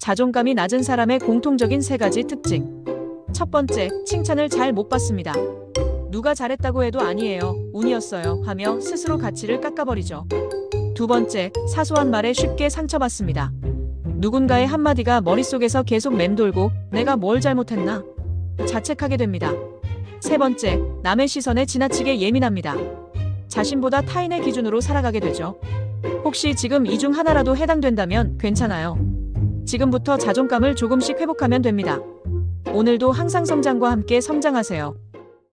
자존감이 낮은 사람의 공통적인 3가지 특징. 첫 번째, 칭찬을 잘 못 받습니다. 누가 잘했다고 해도 아니에요, 운이었어요 하며 스스로 가치를 깎아버리죠. 두 번째, 사소한 말에 쉽게 상처받습니다. 누군가의 한마디가 머릿속에서 계속 맴돌고 내가 뭘 잘못했나? 자책하게 됩니다. 세 번째, 남의 시선에 지나치게 예민합니다. 자신보다 타인의 기준으로 살아가게 되죠. 혹시 지금 이 중 하나라도 해당된다면 괜찮아요. 지금부터 자존감을 조금씩 회복하면 됩니다. 오늘도 항상 성장과 함께 성장하세요.